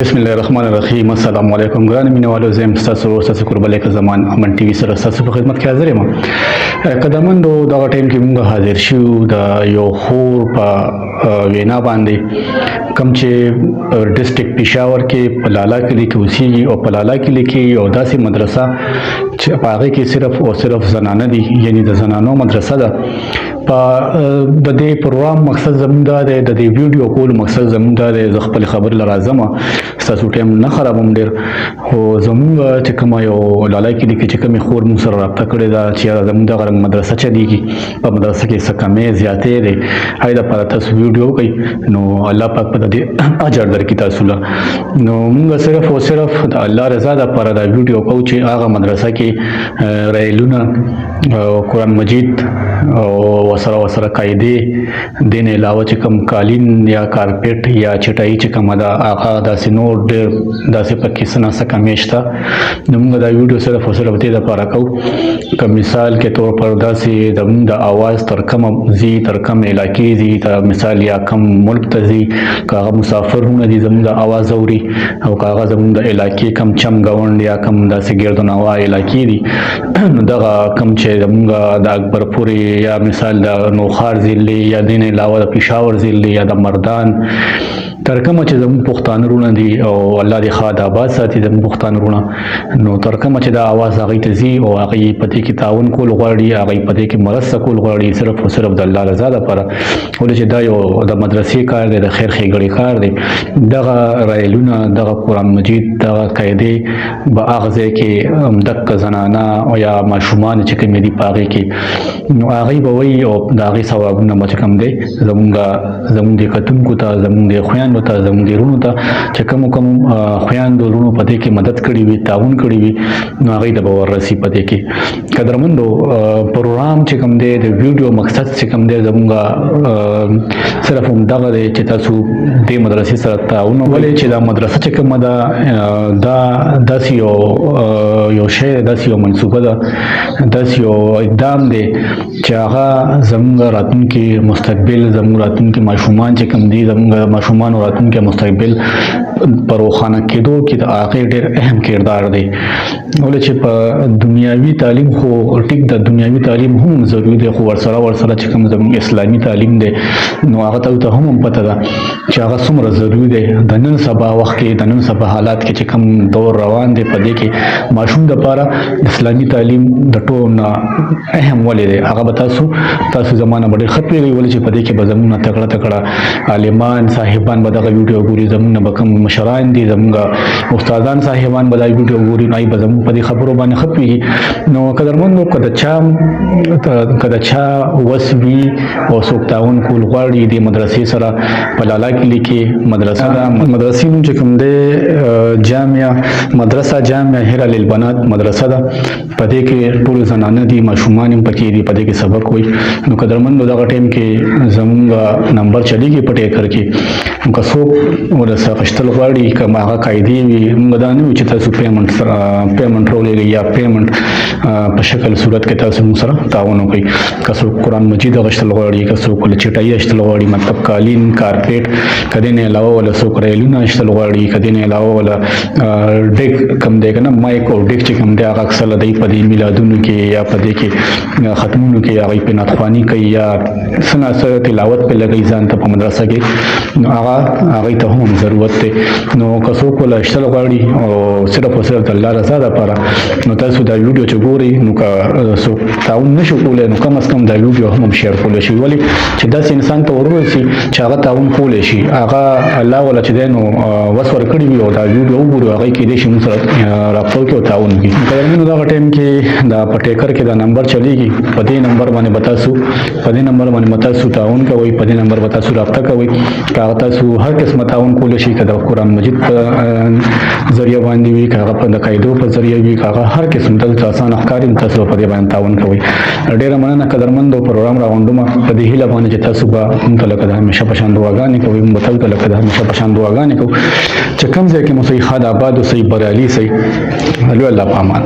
بسم الله الرحمن الرحیم. السلام علیکم ګران مینوالو، زم تاسو قربالک زمان امن ټي وي سره تاسو په خدمت کې حاضر یم. قدمندو دا ټیم کې موږ حاضر شو د یو خور په وینا باندې کوم چې ډسټریکټ پېښور کې په لالا کلي کې اوسېږي او په لالا کلي کې یو داسې مدرسه چې په هغې کې صرف او صرف زنانه دي، یعنی د زنانو مدرسه ده. د دې پروګرام مقصد زموږ دا دی، د دې ویډیو کول مقصد زموږ دا دی، زه خپل خبر لره راځم، ستاسو ټایم نه خرابوم ډېر. خو زموږ چې کومه یو لالا کلي کې چې کومې خور موږ سره رابطه کړې ده چې زموږ دغه مدرسه چلېږي، په مدرسه کې څه کمې زیاتې دی، هغې دپاره تاسو ویډیو وکړئ نو الله پاک په دې اجر درکړي تاسو له. نو موږ صرف او صرف د الله رضا دپاره دا ویډیو کوو چې هغه مدرسه کې ریلونه او قرآن مجید او وسره قاعدې دین علاوه چې کوم قالین یا کارپیټ یا چټایي چې کومه ده هغه داسې نور ډېر داسې پکې څه نه څه کمې شته. نو موږ دا ویډیو صرف او صرف دې دپاره کوو که مثال کې طور پر داسې زموږ د اواز تر کومه ځي، تر کوم علاقې ځي، تر مثال یا کم ملک ته ځي، که هغه مسافرونه دي زموږ د اواز اوري، او که هغه زموږ د علاقې کم چم ګاونډ یا کم داسې ګردونوا علاقې دي، نو دغه کم چې زموږ د اکبرپور یا مثال د نوخار ضلع یا دین علاوه د پېښور ضلع یا د مردان تر کومه چې زموږ پښتانه وروڼه دي او الله دې ښاد آباد ساتي زموږ پښتانه وروڼه، نو تر کومه چې دا اواز هغوی ته ځي او هغوی په دې کې تعاون کول غواړي، هغوی په دې کې مرسته کول غواړي صرف او صرف د الله رضا دپاره، ولې چې دا یو د مدرسې کار دی، د خیر ښېګړې کار دی. دغه رایلونه، دغه قرآن مجید، دغه قاعدې به هغه ځای کې دقه زنانه او یا ماشومان چې کومې دي په هغې کې، نو هغوی به وایي او د هغې ثوابونه به چې کوم دی زموږ دې کتونکو ته، زموږ دې خویندو ته، زموږ دې وروڼو ته چې کوم خویندو وروڼو په دې کې مدد کړې وي، تعاون کړی وي، نو هغوی ته به وررسي په دې کې. قدرمندو پروګرام چې کوم دی د ویډیو مقصد چې کوم دی زموږ صرف همدغه دی چې تاسو دې مدرسې سره تعاون وکړئ، چې دا مدرسه چې کومه ده دا داسې یو شی دی، داسې یو منصوبه ده، داسې یو اقدام دی چې هغه زموږ راتلونکي مستقبل، زموږ راتلونکي ماشومان چې کوم دي، زموږ ماشومان او راتلونکي مستقبل په روښانه کېدو کې د هغې ډېر اهم کردار دی. ولې چې په دنیاوي تعلیم خو ټیک د دنیاوي تعلیم هم ضروري دی، خو ورسره چې کوم زموږ اسلامي تعلیم دی نو هغه ته هم پته ده چې هغه څومره ضروري دی. د نن سبا وخت کې، د نن سبا حالات کې چې کوم دور روان دی، په دې کې ماشوم دپاره اسلامي تعلیم د ټولو نه اهم ولې دی. هغه به تاسو زمانه به ډېر ښه پوهېږئ، ولې چې په دې کې به زموږ نه تکړه عالمان صاحبان به دغه ویډیو ګوري، زموږ نه به کوم مشران دي، زموږ استادان صاحبان به دا ویډیو ګوري، نو هغوی به زموږ په دې خبرو باندې ښه پوهېږي. نو قدرمندو که د چا وس وي او څوک تعاون کول غواړي دې مدرسې سره، په لالا کلي کې مدرسه ده، مدرسې نوم چې کوم دی مدرسه جامعه هیرا للبنات مدرسه ده. په دې کې ټول زنانه دي، ماشومان هم پکې دي، په دې کې سبق وایي. نو قدرمندو دغه ټایم کې زموږ نمبر چلیږي په ټیکر کې، نو که څوک ورڅخه اخیستل غواړي، که هغه قاعدې وي، موږ دا نه وي چې تاسو پیمنټ راولېږئ یا پیمنټ په شکل صورت کې تاسو موږ سره تعاون وکړئ. که څوک قرآن مجید اخیستل غواړي، که څوک چټایي اخیستل غواړي، مطلب قالین، کارپیټ، که دې نه علاوه وله څوک ریلونه اخیستل غواړي، که دې نه علاوه وله ډیک کوم دی که نه مایک او ډیک چې کوم دی هغه اکثره دی په دې میلادونو کې یا په دې کې ختمونو کې هغوی پرې نعتخواني کوي یا څه نه څه تلاوت پرې لګوي ځان ته په مدرسه کې، نو هغوی ته هم ضرورت دی. نو که څوک وله اخیستل غواړي او صرف او صرف د الله رضا دپاره، نو تاسو دا ویډیو چې ګورئ، نو که څوک تعاون نشو کولی، نو کم از کم دا ویډیو هم شیر کولی شي، ولې چې داسې انسان ته ورورسي چې هغه تعاون کولی شي، هغه الله والا چې دی نو وس ورکړي وي او دا ویډیو وګوري، هغوی کېدای شي موږ سره رابطه وکړي او تعاون وکړي. قدرمنو دغه ټایم کې دا په ټیکر کې دا نمبر چلیږي، په دې نمبر باندې به تاسو تعاون کوئ، په دې نمبر به تاسو رابطه کوئ. که هغه تاسو هر قسمه تعاون کولی شي، که د قرآن مجید په ذریعه باندې وي، که هغه په د قاعدو په ذریعه وي، که هغه هر قسم دلته اسانه ښکاري، تاسو په دې باندې تعاون کوئ. ډېره مننه قدرمندو پروګرام راغونډومه په دې هیله باندې چې تاسو به موږ ته لکه د همیشه په شان دعاګانې کوئ، موږ به تاسو ته لکه د همیشه په شان دعاګانې کوو چې کوم ځای کې مو صحیح ښاد آباد او صحیح بریالي صحیح. الله په امان.